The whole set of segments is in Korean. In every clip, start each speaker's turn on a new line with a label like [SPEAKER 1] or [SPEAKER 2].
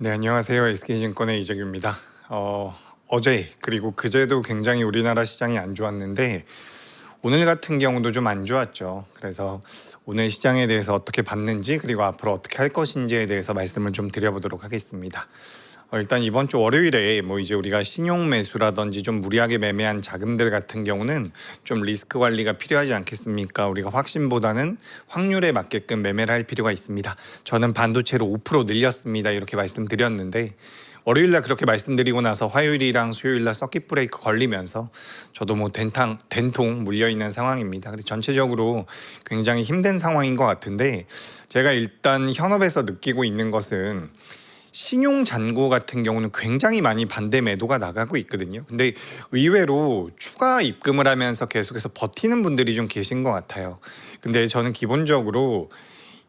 [SPEAKER 1] 네, 안녕하세요. SK증권의 이재규입니다. 어제 그리고 그제도 굉장히 우리나라 시장이 안 좋았는데 오늘 같은 경우도 좀 안 좋았죠. 그래서 오늘 시장에 대해서 어떻게 봤는지 그리고 앞으로 어떻게 할 것인지에 대해서 말씀을 좀 드려보도록 하겠습니다. 일단 이번 주 월요일에 이제 우리가 신용 매수라든지 좀 무리하게 매매한 자금들 같은 경우는 좀 리스크 관리가 필요하지 않겠습니까? 우리가 확신보다는 확률에 맞게끔 매매를 할 필요가 있습니다. 저는 반도체로 5% 늘렸습니다. 이렇게 말씀드렸는데 월요일날 그렇게 말씀드리고 나서 화요일이랑 수요일날 서킷 브레이크 걸리면서 저도 된통 물려 있는 상황입니다. 근데 전체적으로 굉장히 힘든 상황인 것 같은데 제가 일단 현업에서 느끼고 있는 것은 신용 잔고 같은 경우는 굉장히 많이 반대 매도가 나가고 있거든요. 근데 의외로 추가 입금을 하면서 계속해서 버티는 분들이 좀 계신 것 같아요. 근데 저는 기본적으로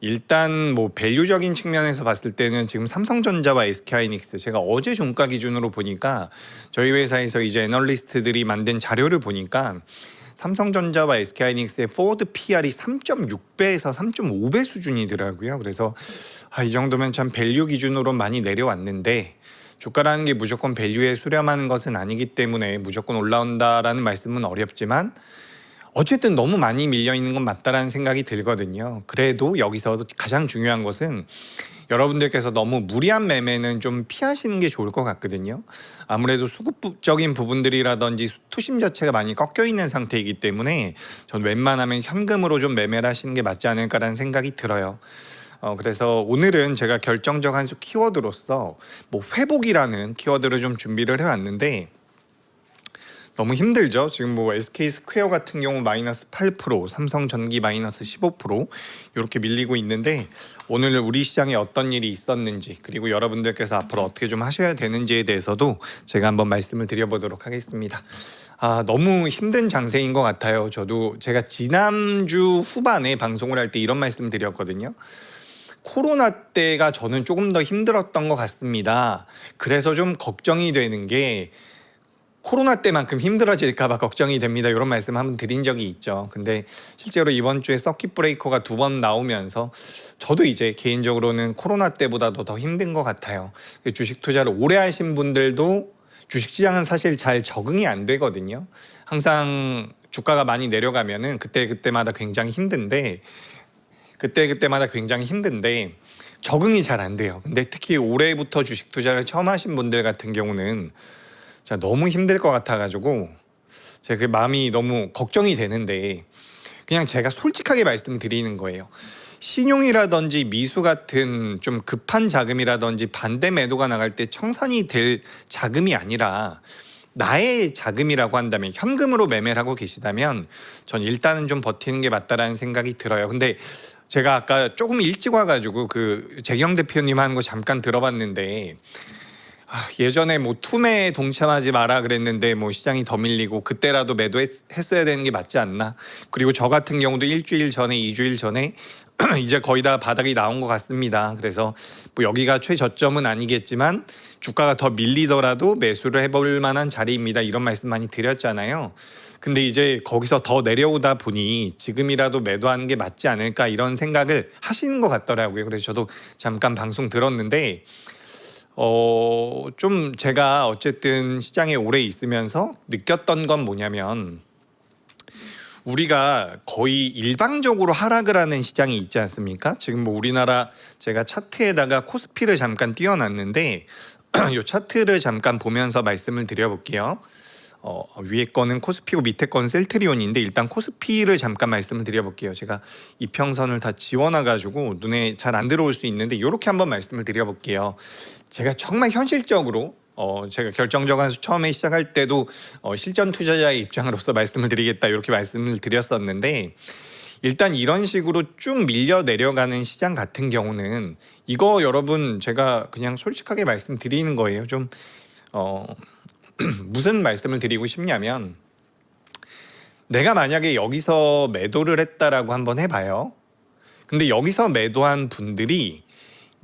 [SPEAKER 1] 일단 밸류적인 측면에서 봤을 때는 지금 삼성전자와 SK하이닉스, 제가 어제 종가 기준으로 보니까 저희 회사에서 이제 애널리스트들이 만든 자료를 보니까 삼성전자와 SK하이닉스의 포워드 PR이 3.6배에서 3.5배 수준이더라고요. 그래서 이 정도면 참 밸류 기준으로 많이 내려왔는데 주가라는 게 무조건 밸류에 수렴하는 것은 아니기 때문에 무조건 올라온다라는 말씀은 어렵지만 어쨌든 너무 많이 밀려 있는 건 맞다라는 생각이 들거든요. 그래도 여기서 가장 중요한 것은 여러분들께서 너무 무리한 매매는 좀 피하시는 게 좋을 것 같거든요. 아무래도 수급적인 부분들이라든지 투심 자체가 많이 꺾여 있는 상태이기 때문에 전 웬만하면 현금으로 좀 매매를 하시는 게 맞지 않을까라는 생각이 들어요. 그래서 오늘은 제가 결정적 한 수 키워드로서 회복이라는 키워드를 좀 준비를 해왔는데 너무 힘들죠. 지금 SK 스퀘어 같은 경우 마이너스 8%, 삼성전기 마이너스 15% 이렇게 밀리고 있는데 오늘 우리 시장에 어떤 일이 있었는지 그리고 여러분들께서 앞으로 어떻게 좀 하셔야 되는지에 대해서도 제가 한번 말씀을 드려보도록 하겠습니다. 너무 힘든 장세인 것 같아요. 저도 제가 지난주 후반에 방송을 할 때 이런 말씀 드렸거든요. 코로나 때가 저는 조금 더 힘들었던 것 같습니다. 그래서 좀 걱정이 되는 게 코로나 때만큼 힘들어질까봐 걱정이 됩니다. 이런 말씀 한번 드린 적이 있죠. 근데 실제로 이번 주에 서킷 브레이커가 2번 나오면서 저도 이제 개인적으로는 코로나 때보다도 더 힘든 것 같아요. 주식 투자를 오래 하신 분들도 주식시장은 사실 잘 적응이 안 되거든요. 항상 주가가 많이 내려가면은 그때마다 굉장히 힘든데 적응이 잘 안 돼요. 근데 특히 올해부터 주식 투자를 처음 하신 분들 같은 경우는 너무 힘들 것 같아가지고 제가 그 마음이 너무 걱정이 되는데 그냥 제가 솔직하게 말씀드리는 거예요. 신용이라든지 미수 같은 좀 급한 자금이라든지 반대 매도가 나갈 때 청산이 될 자금이 아니라 나의 자금이라고 한다면 현금으로 매매를 하고 계시다면 전 일단은 좀 버티는 게 맞다라는 생각이 들어요. 근데 제가 아까 조금 일찍 와가지고 그 재경 대표님 하는 거 잠깐 들어봤는데 예전에 투매에 동참하지 마라 그랬는데 시장이 더 밀리고 그때라도 매도했어야 되는 게 맞지 않나. 그리고 저 같은 경우도 일주일 전에 2주일 전에 이제 거의 다 바닥이 나온 것 같습니다. 그래서 여기가 최저점은 아니겠지만 주가가 더 밀리더라도 매수를 해볼 만한 자리입니다. 이런 말씀 많이 드렸잖아요. 근데 이제 거기서 더 내려오다 보니 지금이라도 매도하는 게 맞지 않을까 이런 생각을 하시는 것 같더라고요. 그래서 저도 잠깐 방송 들었는데 좀 제가 어쨌든 시장에 오래 있으면서 느꼈던 건 뭐냐면 우리가 거의 일방적으로 하락을 하는 시장이 있지 않습니까? 지금 우리나라 제가 차트에다가 코스피를 잠깐 띄워놨는데 이 차트를 잠깐 보면서 말씀을 드려볼게요. 위에 거는 코스피고 밑에 거는 셀트리온인데 일단 코스피를 잠깐 말씀을 드려볼게요. 제가 이평선을 다 지워놔가지고 눈에 잘 안 들어올 수 있는데 이렇게 한번 말씀을 드려볼게요. 제가 정말 현실적으로 제가 결정적 한 수 처음에 시작할 때도 실전 투자자의 입장으로서 말씀을 드리겠다 이렇게 말씀을 드렸었는데 일단 이런 식으로 쭉 밀려 내려가는 시장 같은 경우는 이거 여러분 제가 그냥 솔직하게 말씀드리는 거예요. 좀 무슨 말씀을 드리고 싶냐면 내가 만약에 여기서 매도를 했다라고 한번 해봐요. 근데 여기서 매도한 분들이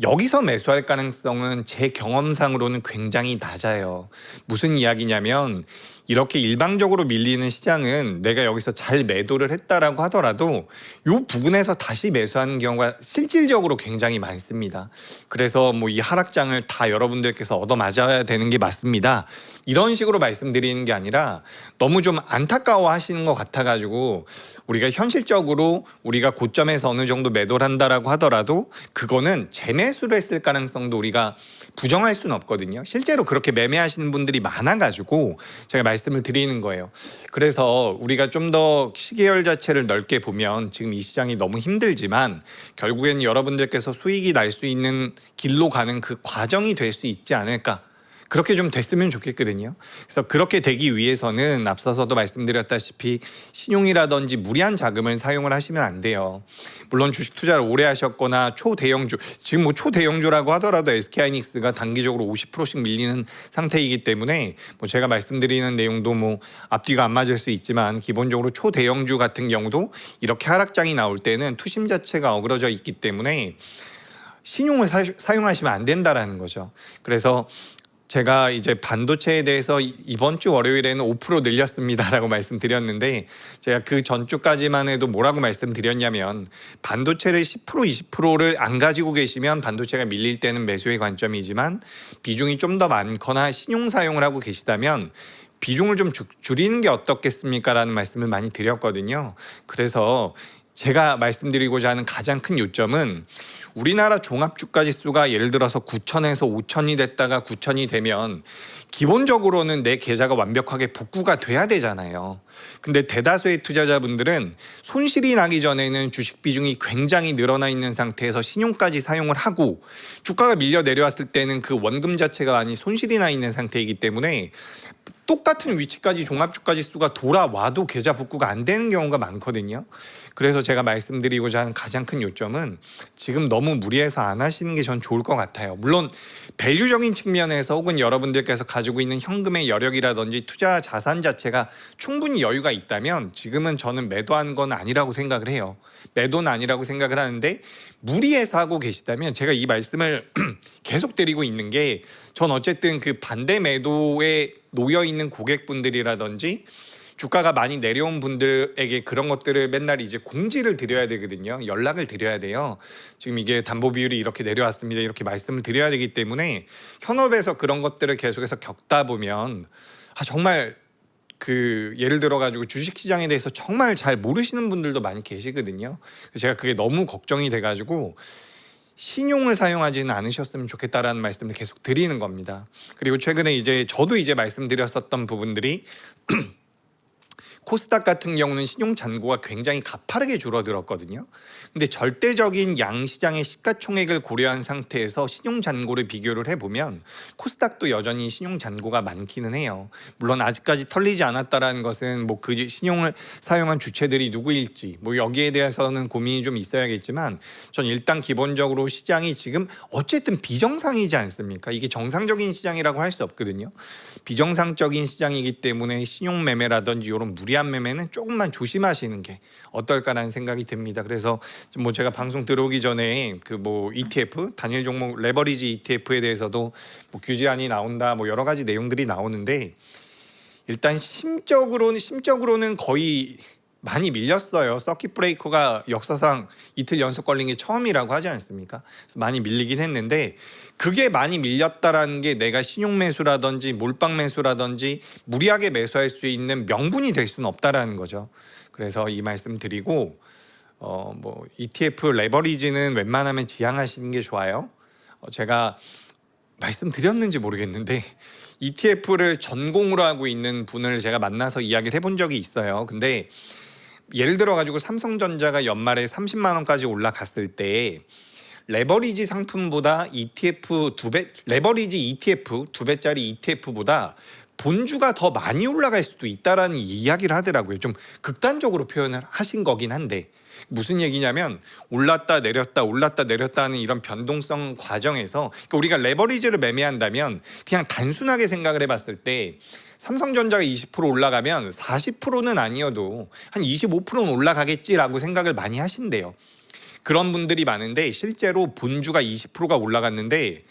[SPEAKER 1] 여기서 매수할 가능성은 제 경험상으로는 굉장히 낮아요. 무슨 이야기냐면 이렇게 일방적으로 밀리는 시장은 내가 여기서 잘 매도를 했다라고 하더라도 이 부분에서 다시 매수하는 경우가 실질적으로 굉장히 많습니다. 그래서 뭐 이 하락장을 다 여러분들께서 얻어맞아야 되는 게 맞습니다. 이런 식으로 말씀드리는 게 아니라 너무 좀 안타까워 하시는 것 같아가지고 우리가 현실적으로 우리가 고점에서 어느 정도 매도를 한다라고 하더라도 그거는 재매수를 했을 가능성도 우리가 부정할 수는 없거든요. 실제로 그렇게 매매하시는 분들이 많아가지고 제가 말씀을 드리는 거예요. 그래서 우리가 좀 더 시계열 자체를 넓게 보면 지금 이 시장이 너무 힘들지만 결국엔 여러분들께서 수익이 날 수 있는 길로 가는 그 과정이 될 수 있지 않을까, 그렇게 좀 됐으면 좋겠거든요. 그래서 그렇게 되기 위해서는 앞서서도 말씀드렸다시피 신용이라든지 무리한 자금을 사용을 하시면 안 돼요. 물론 주식 투자를 오래 하셨거나 초대형주, 지금 뭐 초대형주라고 하더라도 SK하이닉스가 단기적으로 50%씩 밀리는 상태이기 때문에 뭐 제가 말씀드리는 내용도 뭐 앞뒤가 안 맞을 수 있지만 기본적으로 초대형주 같은 경우도 이렇게 하락장이 나올 때는 투심 자체가 어그러져 있기 때문에 신용을 사용하시면 안 된다라는 거죠. 그래서 제가 이제 반도체에 대해서 이번 주 월요일에는 5% 늘렸습니다라고 말씀드렸는데 제가 그 전주까지만 해도 뭐라고 말씀드렸냐면 반도체를 10% 20%를 안 가지고 계시면 반도체가 밀릴 때는 매수의 관점이지만 비중이 좀 더 많거나 신용 사용을 하고 계시다면 비중을 좀 줄이는 게 어떻겠습니까? 라는 말씀을 많이 드렸거든요. 그래서 제가 말씀드리고자 하는 가장 큰 요점은 우리나라 종합주가지수가 예를 들어서 9,000에서 5,000이 됐다가 9,000이 되면 기본적으로는 내 계좌가 완벽하게 복구가 돼야 되잖아요. 근데 대다수의 투자자분들은 손실이 나기 전에는 주식 비중이 굉장히 늘어나 있는 상태에서 신용까지 사용을 하고 주가가 밀려 내려왔을 때는 그 원금 자체가 많이 손실이 나 있는 상태이기 때문에 똑같은 위치까지 종합주가지수가 돌아와도 계좌 복구가 안 되는 경우가 많거든요. 그래서 제가 말씀드리고자 하는 가장 큰 요점은 지금 너무 무리해서 안 하시는 게 전 좋을 것 같아요. 물론 밸류적인 측면에서 혹은 여러분들께서 가지고 있는 현금의 여력이라든지 투자 자산 자체가 충분히 여유가 있다면 지금은 저는 매도하는 건 아니라고 생각을 해요. 매도는 아니라고 생각을 하는데 무리해서 하고 계시다면 제가 이 말씀을 계속 드리고 있는 게 전 어쨌든 그 반대 매도에 놓여 있는 고객분들이라든지 주가가 많이 내려온 분들에게 그런 것들을 맨날 이제 공지를 드려야 되거든요. 연락을 드려야 돼요. 지금 이게 담보 비율이 이렇게 내려왔습니다. 이렇게 말씀을 드려야 되기 때문에 현업에서 그런 것들을 계속해서 겪다 보면 정말 그 예를 들어 가지고 주식 시장에 대해서 정말 잘 모르시는 분들도 많이 계시거든요. 제가 그게 너무 걱정이 돼 가지고 신용을 사용하지는 않으셨으면 좋겠다라는 말씀을 계속 드리는 겁니다. 그리고 최근에 이제 저도 이제 말씀드렸었던 부분들이 코스닥 같은 경우는 신용 잔고가 굉장히 가파르게 줄어들었거든요. 근데 절대적인 양시장의 시가총액을 고려한 상태에서 신용 잔고를 비교를 해보면 코스닥도 여전히 신용 잔고가 많기는 해요. 물론 아직까지 털리지 않았다라는 것은 뭐 그 신용을 사용한 주체들이 누구일지 뭐 여기에 대해서는 고민이 좀 있어야겠지만 전 일단 기본적으로 시장이 지금 어쨌든 비정상이지 않습니까? 이게 정상적인 시장이라고 할 수 없거든요. 비정상적인 시장이기 때문에 신용 매매라든지 이런 무리한 매매는 조금만 조심하시는 게 어떨까라는 생각이 듭니다. 그래서 뭐 제가 방송 들어오기 전에 그 뭐 ETF 단일 종목 레버리지 ETF에 대해서도 뭐 규제안이 나온다 뭐 여러 가지 내용들이 나오는데 일단 심적으로는 거의 많이 밀렸어요. 서킷 브레이커가 역사상 이틀 연속 걸린 게 처음이라고 하지 않습니까? 그래서 많이 밀리긴 했는데 그게 많이 밀렸다라는 게 내가 신용 매수라든지 몰빵 매수라든지 무리하게 매수할 수 있는 명분이 될 수는 없다라는 거죠. 그래서 이 말씀 드리고 뭐 ETF 레버리지는 웬만하면 지양하시는 게 좋아요. 제가 말씀드렸는지 모르겠는데 ETF를 전공으로 하고 있는 분을 제가 만나서 이야기를 해본 적이 있어요. 근데 예를 들어 가지고 삼성전자가 연말에 30만 원까지 올라갔을 때 레버리지 상품보다 ETF 레버리지 ETF 2배짜리 ETF보다 본주가 더 많이 올라갈 수도 있다라는 이야기를 하더라고요. 좀 극단적으로 표현을 하신 거긴 한데 무슨 얘기냐면 올랐다 내렸다 하는 이런 변동성 과정에서 그러니까 우리가 레버리지를 매매한다면 그냥 단순하게 생각을 해봤을 때 삼성전자가 20% 올라가면 40%는 아니어도 한 25%는 올라가겠지라고 생각을 많이 하신대요. 그런 분들이 많은데 실제로 본주가 20%가 올라갔는데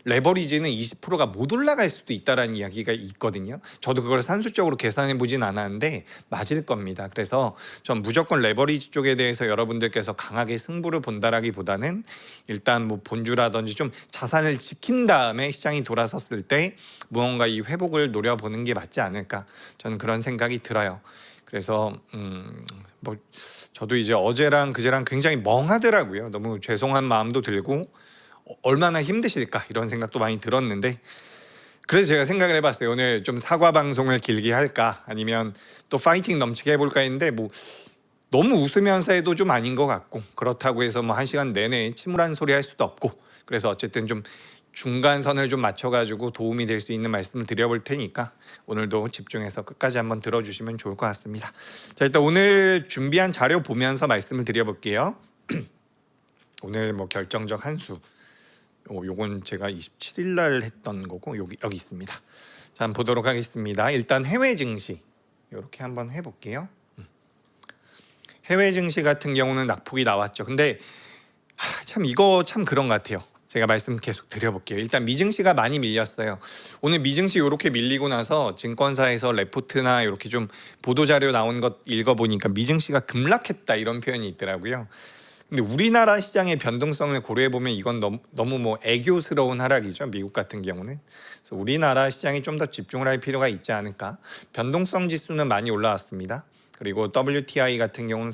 [SPEAKER 1] 레버리지는 20%가 못 올라갈 수도 있다라는 이야기가 있거든요. 저도 그걸 산술적으로 계산해 보진 않았는데 맞을 겁니다. 그래서 전 무조건 레버리지 쪽에 대해서 여러분들께서 강하게 승부를 본다라기보다는 일단 뭐 본주라든지 좀 자산을 지킨 다음에 시장이 돌아섰을 때 무언가 이 회복을 노려보는 게 맞지 않을까, 저는 그런 생각이 들어요. 그래서 뭐 저도 이제 어제랑 그제랑 굉장히 멍하더라고요. 너무 죄송한 마음도 들고 얼마나 힘드실까 이런 생각도 많이 들었는데, 그래서 제가 생각을 해봤어요. 오늘 좀 사과 방송을 길게 할까 아니면 또 파이팅 넘치게 해볼까 했는데, 뭐 너무 웃으면서 해도 좀 아닌 것 같고, 그렇다고 해서 뭐 1시간 내내 침울한 소리 할 수도 없고, 그래서 어쨌든 좀 중간선을 좀 맞춰가지고 도움이 될 수 있는 말씀을 드려볼 테니까 오늘도 집중해서 끝까지 한번 들어주시면 좋을 것 같습니다. 자, 일단 오늘 준비한 자료 보면서 말씀을 드려볼게요. 오늘 뭐 결정적 한수, 요건 제가 27일 날 했던 거고 여기 있습니다. 자, 한번 보도록 하겠습니다. 일단 해외 증시 이렇게 한번 해볼게요. 해외 증시 같은 경우는 낙폭이 나왔죠. 근데 참 이거 참 그런 것 같아요. 제가 말씀 계속 드려볼게요. 일단 미증시가 많이 밀렸어요. 오늘 미증시 이렇게 밀리고 나서 증권사에서 레포트나 이렇게 좀 보도자료 나온 것 읽어보니까 미증시가 급락했다 이런 표현이 있더라고요. 근데 우리나라 시장의 변동성을 고려해 보면 이건 너무 뭐 애교스러운 하락이죠. 미국 같은 경우는. 그래서 우리나라 시장이 좀 더 집중을 할 필요가 있지 않을까. 변동성 지수는 많이 올라왔습니다. 그리고 WTI 같은 경우는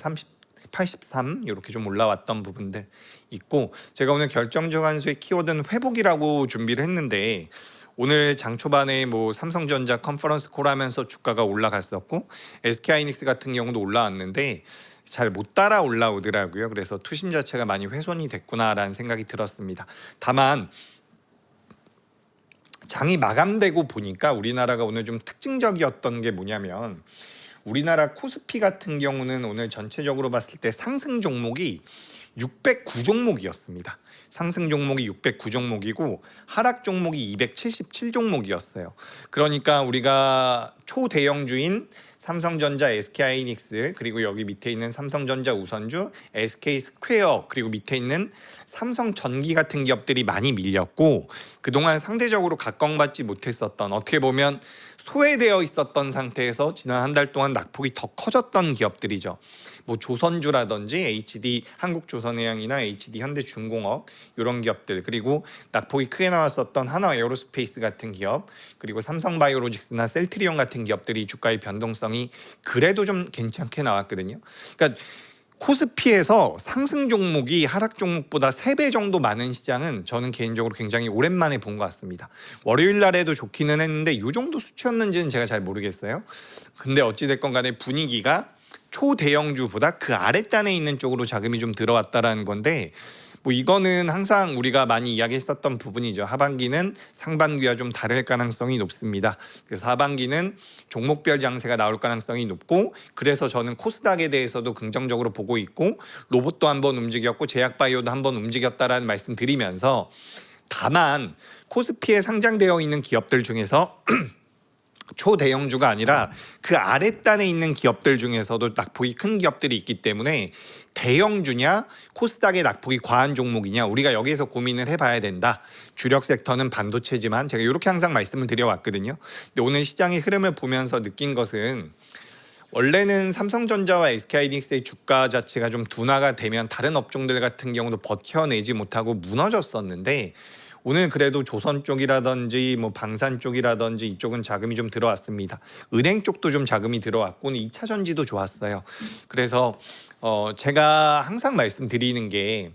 [SPEAKER 1] 83 이렇게 좀 올라왔던 부분들 있고, 제가 오늘 결정적 한수의 키워드는 회복이라고 준비를 했는데, 오늘 장 초반에 뭐 삼성전자 컨퍼런스 콜 하면서 주가가 올라갔었고 SK하이닉스 같은 경우도 올라왔는데 잘 못 따라 올라오더라고요. 그래서 투심 자체가 많이 훼손이 됐구나라는 생각이 들었습니다. 다만 장이 마감되고 보니까 우리나라가 오늘 좀 특징적이었던 게 뭐냐면, 우리나라 코스피 같은 경우는 오늘 전체적으로 봤을 때 상승 종목이 609 종목이었습니다. 상승 종목이 609 종목이고 하락 종목이 277 종목이었어요. 그러니까 우리가 초대형주인 삼성전자, SK하이닉스, 그리고 여기 밑에 있는 삼성전자 우선주, SK스퀘어, 그리고 밑에 있는 삼성전기 같은 기업들이 많이 밀렸고, 그동안 상대적으로 각광받지 못했었던, 어떻게 보면 소외되어 있었던 상태에서 지난 한 달 동안 낙폭이 더 커졌던 기업들이죠. 뭐 조선주라든지 HD 한국조선해양이나 HD 현대중공업 이런 기업들, 그리고 낙폭이 크게 나왔었던 하나에어로스페이스 같은 기업, 그리고 삼성바이오로직스나 셀트리온 같은 기업들이 주가의 변동성이 그래도 좀 괜찮게 나왔거든요. 그러니까 코스피에서 상승 종목이 하락 종목보다 3배 정도 많은 시장은 저는 개인적으로 굉장히 오랜만에 본 것 같습니다. 월요일 날에도 좋기는 했는데 이 정도 수치였는지는 제가 잘 모르겠어요. 근데 어찌됐건 간에 분위기가 초대형주보다 그 아랫단에 있는 쪽으로 자금이 좀 들어왔다라는 건데, 뭐 이거는 항상 우리가 많이 이야기했었던 부분이죠. 하반기는 상반기와 좀 다를 가능성이 높습니다. 그래서 하반기는 종목별 장세가 나올 가능성이 높고, 그래서 저는 코스닥에 대해서도 긍정적으로 보고 있고, 로봇도 한번 움직였고 제약바이오도 한번 움직였다라는 말씀 드리면서, 다만 코스피에 상장되어 있는 기업들 중에서 초대형주가 아니라 그 아랫단에 있는 기업들 중에서도 낙폭이 큰 기업들이 있기 때문에 대형주냐 코스닥의 낙폭이 과한 종목이냐, 우리가 여기에서 고민을 해봐야 된다. 주력 섹터는 반도체지만 제가 이렇게 항상 말씀을 드려왔거든요. 근데 오늘 시장의 흐름을 보면서 느낀 것은, 원래는 삼성전자와 SK하이닉스의 주가 자체가 좀 둔화가 되면 다른 업종들 같은 경우도 버텨내지 못하고 무너졌었는데, 오늘 그래도 조선 쪽이라든지 뭐 방산 쪽이라든지 이쪽은 자금이 좀 들어왔습니다. 은행 쪽도 좀 자금이 들어왔고 2차 전지도 좋았어요. 그래서 제가 항상 말씀드리는 게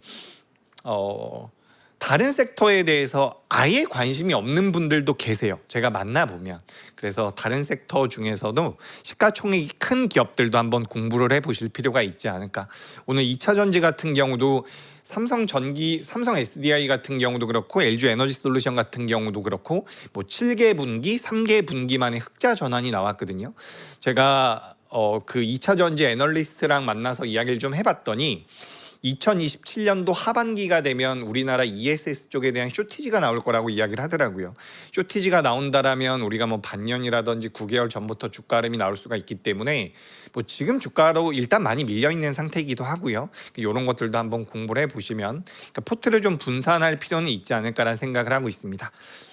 [SPEAKER 1] 다른 섹터에 대해서 아예 관심이 없는 분들도 계세요. 제가 만나보면. 그래서 다른 섹터 중에서도 시가총액이 큰 기업들도 한번 공부를 해보실 필요가 있지 않을까. 오늘 2차 전지 같은 경우도 삼성전기, 삼성 SDI 같은 경우도 그렇고 LG 에너지솔루션 같은 경우도 그렇고 뭐 7개 분기, 3개 분기만에 흑자 전환이 나왔거든요. 제가 그 2차 전지 애널리스트랑 만나서 이야기를 좀 해봤더니 2027년도 하반기가 되면 우리나라 ESS 쪽에 대한 쇼티지가 나올 거라고 이야기를 하더라고요. 쇼티지가 나온다라면 우리가 뭐 반년이라든지 9개월 전부터 주가 흐름이 나올 수가 있기 때문에 뭐 지금 주가로 일단 많이 밀려 있는 상태이기도 하고요. 이런 것들도 한번 공부를 해보시면 그러니까 포트를 좀 분산할 필요는 있지 않을까라는 생각을 하고 있습니다.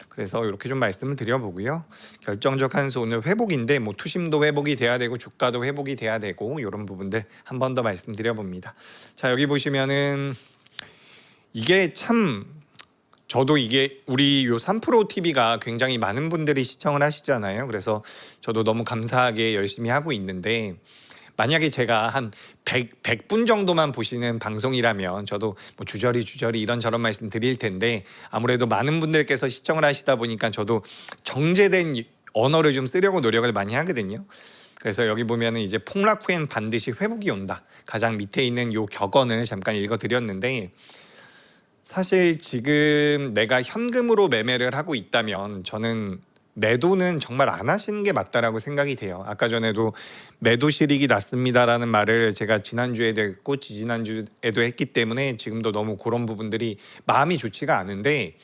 [SPEAKER 1] 그래서 이렇게 좀 말씀을 드려보고요. 결정적 한수 오늘 회복인데 뭐 투심도 회복이 돼야 되고 주가도 회복이 돼야 되고 이런 부분들 한 번 더 말씀드려봅니다. 자, 여기 보시면은 이게 참 저도 이게 우리 요 3프로 TV가 굉장히 많은 분들이 시청을 하시잖아요. 그래서 저도 너무 감사하게 열심히 하고 있는데 만약에 제가 한 100분 정도만 보시는 방송이라면 저도 뭐 주저리 이런저런 말씀 드릴 텐데 아무래도 많은 분들께서 시청을 하시다 보니까 저도 정제된 언어를 좀 쓰려고 노력을 많이 하거든요. 그래서 여기 보면은 이제 폭락 후엔 반드시 회복이 온다. 가장 밑에 있는 요 격언을 잠깐 읽어드렸는데 사실 지금 내가 현금으로 매매를 하고 있다면 저는 매도는 정말 안 하시는 게 맞다라고 생각이 돼요. 아까 전에도 매도 실익이 났습니다라는 말을 제가 지난주에도 했고 지지난주에도 했기 때문에 지금도 너무 그런 부분들이 마음이 좋지가 않은데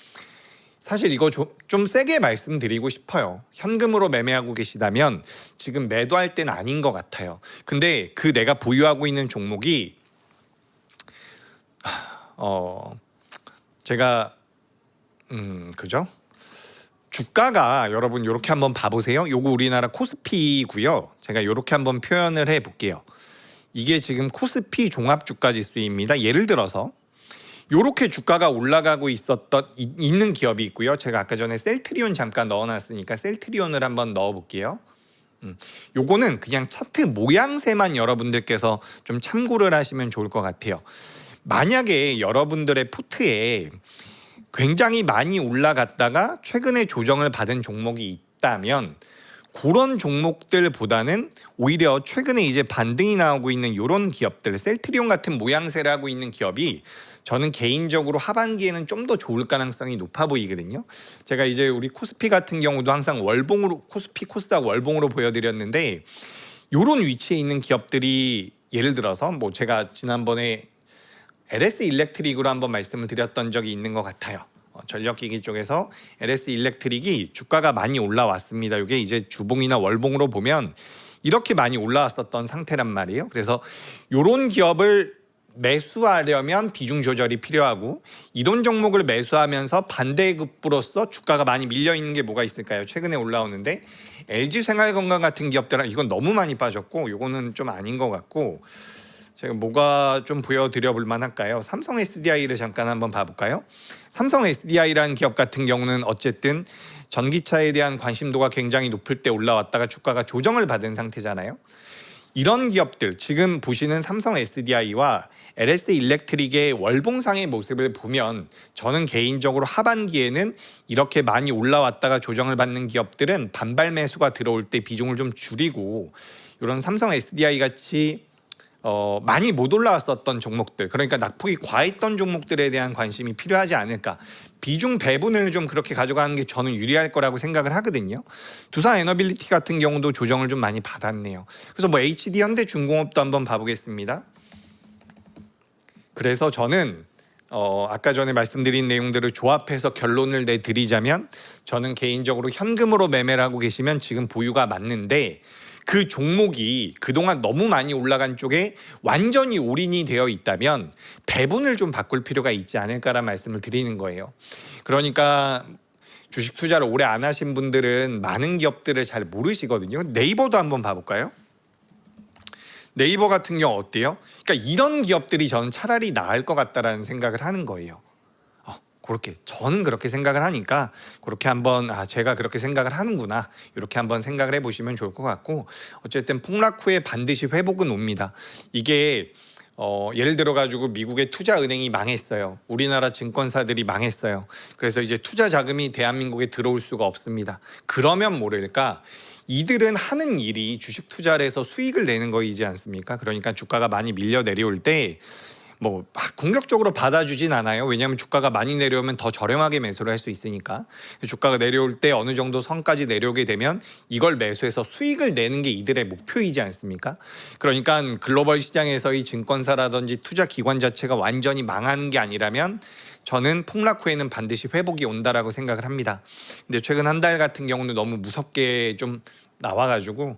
[SPEAKER 1] 사실 이거 좀 세게 말씀드리고 싶어요. 현금으로 매매하고 계시다면 지금 매도할 때는 아닌 것 같아요. 근데 그 내가 보유하고 있는 종목이 제가 그죠? 주가가 여러분 이렇게 한번 봐보세요. 요거 우리나라 코스피고요. 제가 이렇게 한번 표현을 해볼게요. 이게 지금 코스피 종합주가지수입니다. 예를 들어서 이렇게 주가가 올라가고 있는 기업이 있고요. 제가 아까 전에 셀트리온 잠깐 넣어놨으니까 셀트리온을 한번 넣어볼게요. 요거는 그냥 차트 모양새만 여러분들께서 좀 참고를 하시면 좋을 것 같아요. 만약에 여러분들의 포트에 굉장히 많이 올라갔다가 최근에 조정을 받은 종목이 있다면 그런 종목들보다는 오히려 최근에 이제 반등이 나오고 있는 이런 기업들, 셀트리온 같은 모양새를 하고 있는 기업이 저는 개인적으로 하반기에는 좀 더 좋을 가능성이 높아 보이거든요. 제가 이제 우리 코스피 같은 경우도 항상 월봉으로 코스피 코스닥 월봉으로 보여드렸는데 이런 위치에 있는 기업들이 예를 들어서 뭐 제가 지난번에 LS 일렉트릭으로 한번 말씀을 드렸던 적이 있는 것 같아요. 전력기기 쪽에서 LS 일렉트릭이 주가가 많이 올라왔습니다. 이게 이제 주봉이나 월봉으로 보면 이렇게 많이 올라왔었던 상태란 말이에요. 그래서 이런 기업을 매수하려면 비중 조절이 필요하고 이런 종목을 매수하면서 반대급부로서 주가가 많이 밀려 있는 게 뭐가 있을까요? 최근에 올라오는데 LG생활건강 같은 기업들은 이건 너무 많이 빠졌고 이거는 좀 아닌 것 같고 제가 뭐가 좀 보여드려 볼 만할까요? 삼성 SDI를 잠깐 한번 봐볼까요? 삼성 SDI라는 기업 같은 경우는 어쨌든 전기차에 대한 관심도가 굉장히 높을 때 올라왔다가 주가가 조정을 받은 상태잖아요. 이런 기업들 지금 보시는 삼성 SDI와 LS 일렉트릭의 월봉상의 모습을 보면 저는 개인적으로 하반기에는 이렇게 많이 올라왔다가 조정을 받는 기업들은 반발 매수가 들어올 때 비중을 좀 줄이고 이런 삼성 SDI 같이 많이 못 올라왔었던 종목들, 그러니까 낙폭이 과했던 종목들에 대한 관심이 필요하지 않을까. 비중 배분을 좀 그렇게 가져가는 게 저는 유리할 거라고 생각을 하거든요. 두산 에너빌리티 같은 경우도 조정을 좀 많이 받았네요. 그래서 뭐 HD 현대중공업도 한번 봐보겠습니다. 그래서 저는 아까 전에 말씀드린 내용들을 조합해서 결론을 내드리자면 저는 개인적으로 현금으로 매매를 하고 계시면 지금 보유가 맞는데 그 종목이 그동안 너무 많이 올라간 쪽에 완전히 올인이 되어 있다면 배분을 좀 바꿀 필요가 있지 않을까라는 말씀을 드리는 거예요. 그러니까 주식 투자를 오래 안 하신 분들은 많은 기업들을 잘 모르시거든요. 네이버도 한번 봐볼까요? 네이버 같은 경우 어때요? 그러니까 이런 기업들이 저는 차라리 나을 것 같다라는 생각을 하는 거예요. 그렇게 저는 그렇게 생각을 하니까 그렇게 한번 제가 그렇게 생각을 하는구나 이렇게 한번 생각을 해보시면 좋을 것 같고 어쨌든 폭락 후에 반드시 회복은 옵니다. 이게 예를 들어 가지고 미국의 투자은행이 망했어요. 우리나라 증권사들이 망했어요. 그래서 이제 투자 자금이 대한민국에 들어올 수가 없습니다. 그러면 모를까 이들은 하는 일이 주식 투자를 해서 수익을 내는 거이지 않습니까? 그러니까 주가가 많이 밀려 내려올 때 뭐 막 공격적으로 받아주진 않아요. 왜냐하면 주가가 많이 내려오면 더 저렴하게 매수를 할 수 있으니까. 주가가 내려올 때 어느 정도 선까지 내려오게 되면 이걸 매수해서 수익을 내는 게 이들의 목표이지 않습니까? 그러니까 글로벌 시장에서의 증권사라든지 투자 기관 자체가 완전히 망하는 게 아니라면 저는 폭락 후에는 반드시 회복이 온다라고 생각을 합니다. 근데 최근 한 달 같은 경우는 너무 무섭게 좀 나와가지고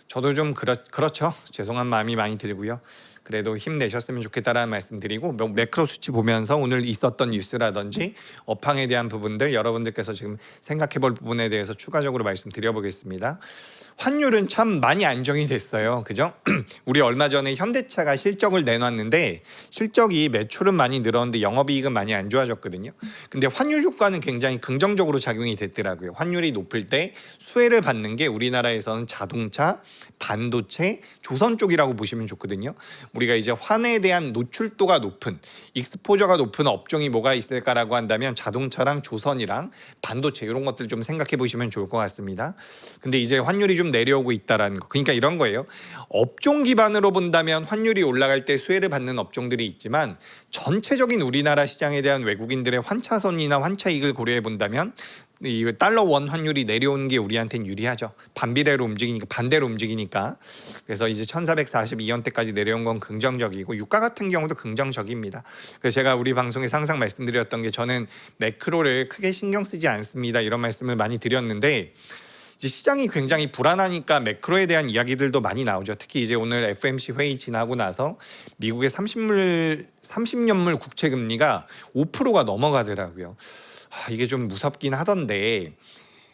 [SPEAKER 1] 저도 좀 그렇죠. 죄송한 마음이 많이 들고요. 그래도 힘내셨으면 좋겠다라는 말씀드리고, 매크로 수치 보면서 오늘 있었던 뉴스라든지 업황에 대한 부분들 여러분들께서 지금 생각해 볼 부분에 대해서 추가적으로 말씀드려보겠습니다. 환율은 참 많이 안정이 됐어요. 그죠? 우리 얼마 전에 현대차가 실적을 내놨는데 실적이 매출은 많이 늘었는데 영업이익은 많이 안 좋아졌거든요. 근데 환율 효과는 굉장히 긍정적으로 작용이 됐더라고요. 환율이 높을 때 수혜를 받는 게 우리나라에서는 자동차, 반도체, 조선 쪽이라고 보시면 좋거든요. 우리가 이제 환에 대한 노출도가 높은, 익스포저가 높은 업종이 뭐가 있을까라고 한다면 자동차랑 조선이랑 반도체 이런 것들 좀 생각해 보시면 좋을 것 같습니다. 근데 이제 환율이 좀 내려오고 있다라는 거. 그러니까 이런 거예요. 업종 기반으로 본다면 환율이 올라갈 때 수혜를 받는 업종들이 있지만 전체적인 우리나라 시장에 대한 외국인들의 환차손이나 환차이익을 고려해 본다면 이 달러 원 환율이 내려오는 게 우리한테는 유리하죠. 반비례로 움직이니까, 반대로 움직이니까. 그래서 이제 1442원대까지 내려온 건 긍정적이고 유가 같은 경우도 긍정적입니다. 그래서 제가 우리 방송에서 항상 말씀드렸던 게 저는 매크로를 크게 신경 쓰지 않습니다. 이런 말씀을 많이 드렸는데 이제 시장이 굉장히 불안하니까 매크로에 대한 이야기들도 많이 나오죠. 특히 이제 오늘 FOMC 회의 지나고 나서 미국의 30년물 국채 금리가 5%가 넘어가더라고요. 이게 좀 무섭긴 하던데,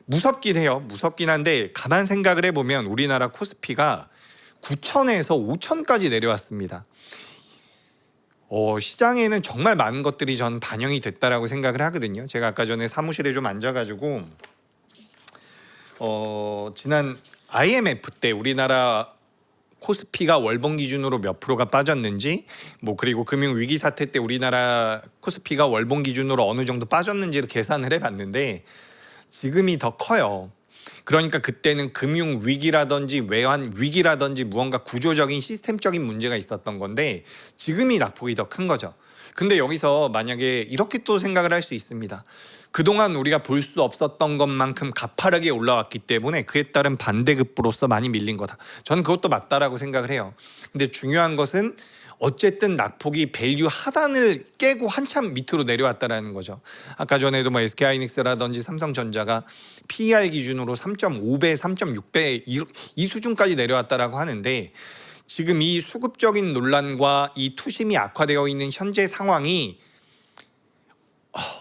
[SPEAKER 1] 무섭긴 해요. 무섭긴 한데 가만 생각을 해보면 우리나라 코스피가 9천에서 5천까지 내려왔습니다. 시장에는 정말 많은 것들이 전 반영이 됐다라고 생각을 하거든요. 제가 아까 전에 사무실에 좀 앉아가지고 지난 IMF 때 우리나라 코스피가 월봉 기준으로 몇 프로가 빠졌는지, 뭐 그리고 금융 위기 사태 때 우리나라 코스피가 월봉 기준으로 어느 정도 빠졌는지를 계산을 해봤는데 지금이 더 커요. 그러니까 그때는 금융 위기라든지 외환 위기라든지 무언가 구조적인 시스템적인 문제가 있었던 건데 지금이 낙폭이 더 큰 거죠. 근데 여기서 만약에 이렇게 또 생각을 할 수 있습니다. 그동안 우리가 볼 수 없었던 것만큼 가파르게 올라왔기 때문에 그에 따른 반대급부로서 많이 밀린 거다. 저는 그것도 맞다라고 생각을 해요. 근데 중요한 것은 어쨌든 낙폭이 밸류 하단을 깨고 한참 밑으로 내려왔다라는 거죠. 아까 전에도 뭐 SK하이닉스라든지 삼성전자가 PER 기준으로 3.5배, 3.6배 이 수준까지 내려왔다라고 하는데 지금 이 수급적인 논란과 이 투심이 악화되어 있는 현재 상황이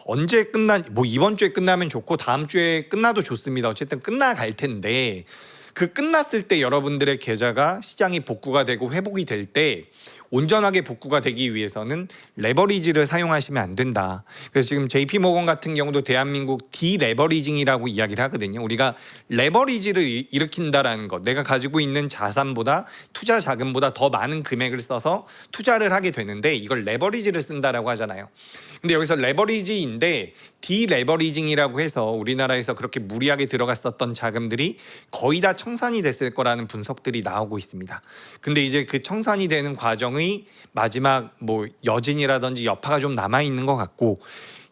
[SPEAKER 1] 언제 뭐 이번 주에 끝나면 좋고 다음 주에 끝나도 좋습니다. 어쨌든 끝나갈 텐데 그 끝났을 때 여러분들의 계좌가 시장이 복구가 되고 회복이 될 때 온전하게 복구가 되기 위해서는 레버리지를 사용하시면 안 된다. 그래서 지금 JP모건 같은 경우도 대한민국 디레버리징이라고 이야기를 하거든요. 우리가 레버리지를 일으킨다라는 것, 내가 가지고 있는 자산보다 투자 자금보다 더 많은 금액을 써서 투자를 하게 되는데 이걸 레버리지를 쓴다라고 하잖아요. 근데 여기서 레버리지인데 디레버리징이라고 해서 우리나라에서 그렇게 무리하게 들어갔었던 자금들이 거의 다 청산이 됐을 거라는 분석들이 나오고 있습니다. 근데 이제 그 청산이 되는 과정의 마지막 뭐 여진이라든지 여파가 좀 남아 있는 것 같고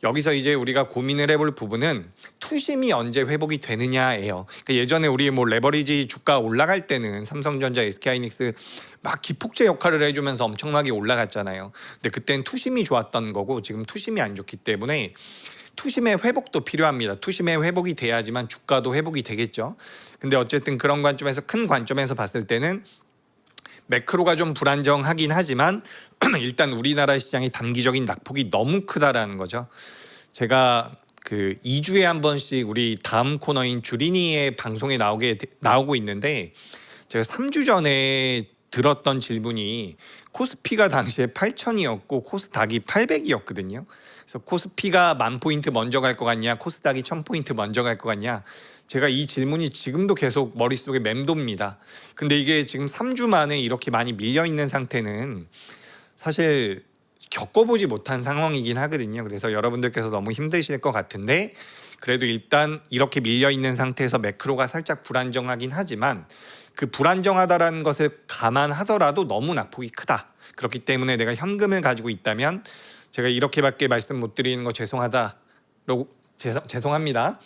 [SPEAKER 1] 여기서 이제 우리가 고민을 해볼 부분은 투심이 언제 회복이 되느냐예요. 그러니까 예전에 우리 뭐 레버리지 주가 올라갈 때는 삼성전자, SK하이닉스 막 기폭제 역할을 해주면서 엄청나게 올라갔잖아요. 근데 그때는 투심이 좋았던 거고 지금 투심이 안 좋기 때문에 투심의 회복도 필요합니다. 투심의 회복이 돼야지만 주가도 회복이 되겠죠. 근데 어쨌든 그런 관점에서 큰 관점에서 봤을 때는 매크로가 좀 불안정하긴 하지만 일단 우리나라 시장의 단기적인 낙폭이 너무 크다라는 거죠. 제가 그 2주에 한 번씩 우리 다음 코너인 주린이의 방송에 나오고 있는데 제가 3주 전에 들었던 질문이 코스피가 당시에 8,000이었고 코스닥이 800이었거든요. 그래서 코스피가 10,000포인트 먼저 갈 것 같냐, 코스닥이 1,000포인트 먼저 갈 것 같냐. 제가 이 질문이 지금도 계속 머릿속에 맴돕니다. 근데 이게 지금 3주 만에 이렇게 많이 밀려 있는 상태는 사실 겪어보지 못한 상황이긴 하거든요. 그래서 여러분들께서 너무 힘드실 것 같은데 그래도 일단 이렇게 밀려 있는 상태에서 매크로가 살짝 불안정하긴 하지만 그 불안정하다라는 것을 감안하더라도 너무 낙폭이 크다. 그렇기 때문에 내가 현금을 가지고 있다면 제가 이렇게밖에 말씀 못 드리는 거 죄송하다라고 죄송합니다.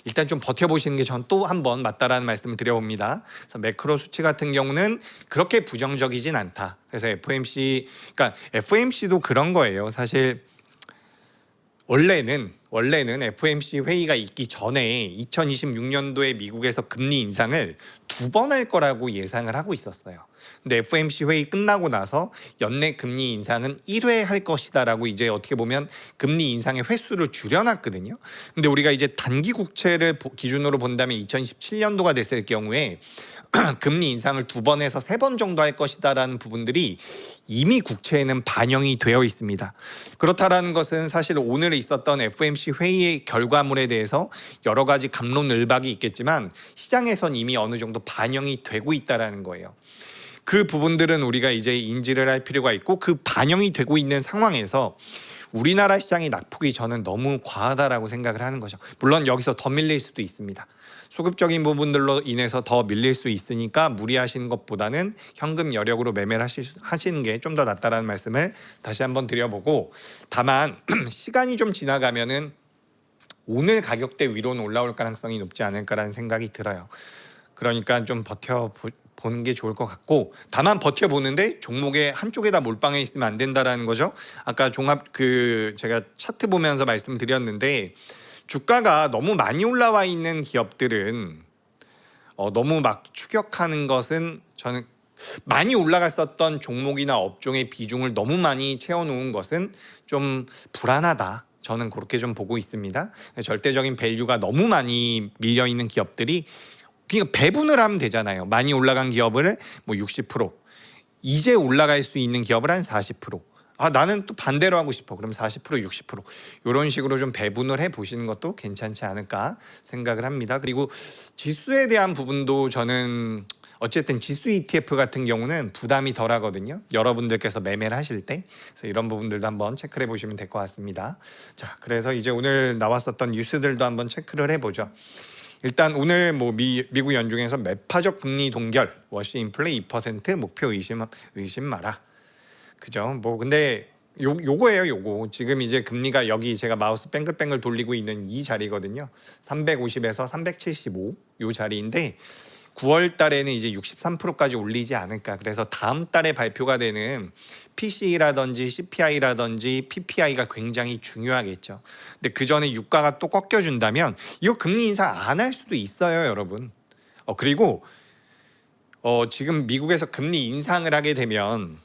[SPEAKER 1] 일단 좀 버텨보시는 게 전 또 한 번 맞다라는 말씀을 드려봅니다. 그래서 매크로 수치 같은 경우는 그렇게 부정적이진 않다. 그래서 그러니까 FOMC도 그런 거예요. 사실 원래는 FOMC 회의가 있기 전에 2026년도에 미국에서 금리 인상을 2번 할 거라고 예상을 하고 있었어요. 근데 FOMC 회의 끝나고 나서 연내 금리 인상은 1회 할 것이다라고 이제 어떻게 보면 금리 인상의 횟수를 줄여놨거든요. 근데 우리가 이제 단기 국채를 기준으로 본다면 2027년도가 됐을 경우에 금리 인상을 2번에서 3번 정도 할 것이다라는 부분들이 이미 국채에는 반영이 되어 있습니다. 그렇다라는 것은 사실 오늘 있었던 FOMC 회의의 결과물에 대해서 여러 가지 갑론을박이 있겠지만 시장에선 이미 어느 정도 반영이 되고 있다라는 거예요. 그 부분들은 우리가 이제 인지를 할 필요가 있고, 그 반영이 되고 있는 상황에서 우리나라 시장의 낙폭이 저는 너무 과하다라고 생각을 하는 거죠. 물론 여기서 더 밀릴 수도 있습니다. 수급적인 부분들로 인해서 더 밀릴 수 있으니까 무리하시는 것보다는 현금 여력으로 매매를 하시는 게 좀 더 낫다라는 말씀을 다시 한번 드려보고, 다만 시간이 좀 지나가면은 오늘 가격대 위로는 올라올 가능성이 높지 않을까라는 생각이 들어요. 그러니까 좀 버텨보는 게 좋을 것 같고, 다만 버텨보는데 종목의 한쪽에다 몰빵해 있으면 안 된다라는 거죠. 아까 제가 차트 보면서 말씀드렸는데, 주가가 너무 많이 올라와 있는 기업들은 너무 막 추격하는 것은, 저는 많이 올라갔었던 종목이나 업종의 비중을 너무 많이 채워놓은 것은 좀 불안하다. 저는 그렇게 좀 보고 있습니다. 절대적인 밸류가 너무 많이 밀려 있는 기업들이 그냥 배분을 하면 되잖아요. 많이 올라간 기업을 뭐 60%, 이제 올라갈 수 있는 기업을 한 40%. 나는 또 반대로 하고 싶어. 그럼 40%, 60% 이런 식으로 좀 배분을 해 보시는 것도 괜찮지 않을까 생각을 합니다. 그리고 지수에 대한 부분도 저는 어쨌든 지수 ETF 같은 경우는 부담이 덜 하거든요. 여러분들께서 매매를 하실 때. 그래서 이런 부분들도 한번 체크를 해보시면 될 것 같습니다. 자, 그래서 이제 오늘 나왔었던 뉴스들도 한번 체크를 해보죠. 일단 오늘 미국 연준에서 매파적 금리 동결, 워시 인플레 2% 목표 의심 마라. 그죠? 근데 요거예요, 요거. 지금 이제 금리가 여기 제가 마우스 뱅글뱅글 돌리고 있는 이 자리거든요. 350에서 375 요 자리인데 9월 달에는 이제 63%까지 올리지 않을까. 그래서 다음 달에 발표가 되는 PCE라든지 CPI라든지 PPI가 굉장히 중요하겠죠. 근데 그 전에 유가가 또 꺾여준다면 이거 금리 인상 안 할 수도 있어요, 여러분. 그리고 지금 미국에서 금리 인상을 하게 되면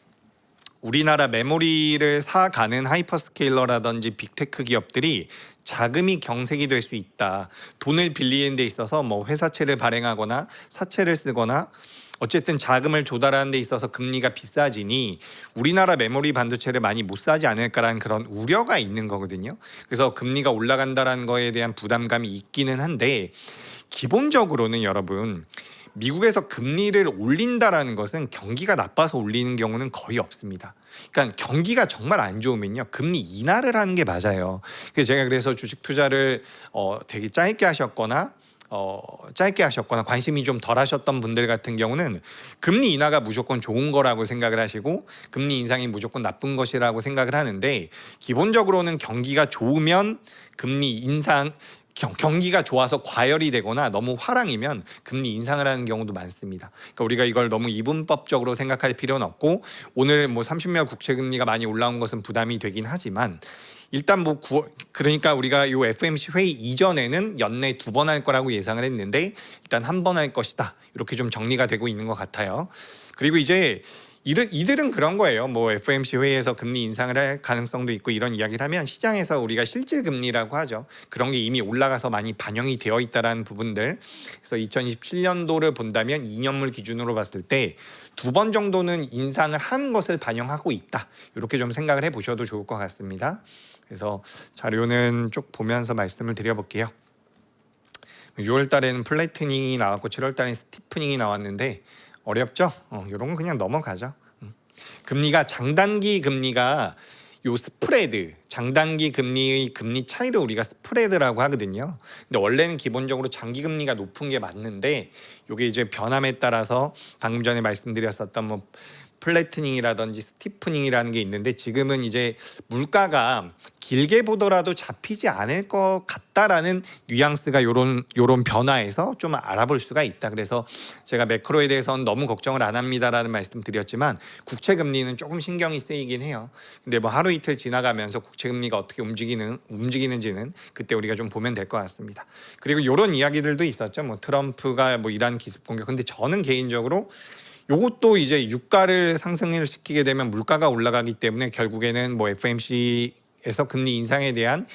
[SPEAKER 1] 우리나라 메모리를 사가는 하이퍼스케일러라든지 빅테크 기업들이 자금이 경색이 될 수 있다. 돈을 빌리는 데 있어서 회사채를 발행하거나 사채를 쓰거나 어쨌든 자금을 조달하는 데 있어서 금리가 비싸지니 우리나라 메모리 반도체를 많이 못 사지 않을까라는 그런 우려가 있는 거거든요. 그래서 금리가 올라간다라는 거에 대한 부담감이 있기는 한데, 기본적으로는 여러분, 미국에서 금리를 올린다라는 것은 경기가 나빠서 올리는 경우는 거의 없습니다. 그러니까 경기가 정말 안 좋으면요, 금리 인하를 하는 게 맞아요. 그래서 주식 투자를 되게 짧게 하셨거나 관심이 좀 덜 하셨던 분들 같은 경우는 금리 인하가 무조건 좋은 거라고 생각을 하시고 금리 인상이 무조건 나쁜 것이라고 생각을 하는데, 기본적으로는 경기가 좋으면 금리 인상, 경기가 좋아서 과열이 되거나 너무 화랑이면 금리 인상을 하는 경우도 많습니다. 그러니까 우리가 이걸 너무 이분법적으로 생각할 필요는 없고, 오늘 30년 국채 금리가 많이 올라온 것은 부담이 되긴 하지만, 일단 그러니까 우리가 이 FOMC 회의 이전에는 연내 2번 할 거라고 예상을 했는데 일단 1번 할 것이다. 이렇게 좀 정리가 되고 있는 것 같아요. 그리고 이제 이들은 그런 거예요. FOMC 회의에서 금리 인상을 할 가능성도 있고 이런 이야기를 하면 시장에서 우리가 실질 금리라고 하죠. 그런 게 이미 올라가서 많이 반영이 되어 있다라는 부분들. 그래서 2027년도를 본다면 2년물 기준으로 봤을 때 2번 정도는 인상을 한 것을 반영하고 있다. 이렇게 좀 생각을 해보셔도 좋을 것 같습니다. 그래서 자료는 쭉 보면서 말씀을 드려볼게요. 6월 달에는 플래트닝이 나왔고 7월 달에는 스티프닝이 나왔는데 어렵죠? 이런 건 그냥 넘어가죠. 금리가 장단기 금리가 요 스프레드, 장단기 금리의 금리 차이를 우리가 스프레드라고 하거든요. 근데 원래는 기본적으로 장기 금리가 높은 게 맞는데, 요게 이제 변함에 따라서 방금 전에 말씀드렸었던 플래트닝이라든지 스티프닝이라는 게 있는데 지금은 이제 물가가 길게 보더라도 잡히지 않을 것 같다라는 뉘앙스가 요런 변화에서 좀 알아볼 수가 있다. 그래서 제가 매크로에 대해서는 너무 걱정을 안 합니다라는 말씀 드렸지만 국채 금리는 조금 신경이 쓰이긴 해요. 근데 뭐 하루 이틀 지나가면서 국채 금리가 어떻게 움직이는지는 그때 우리가 좀 보면 될 것 같습니다. 그리고 요런 이야기들도 있었죠. 뭐 트럼프가 뭐 이란 기습 공격. 근데 저는 개인적으로 요것도 이제 유가를 상승을 시키게 되면 물가가 올라가기 때문에 결국에는 뭐 FMC에서 금리 인상에 대한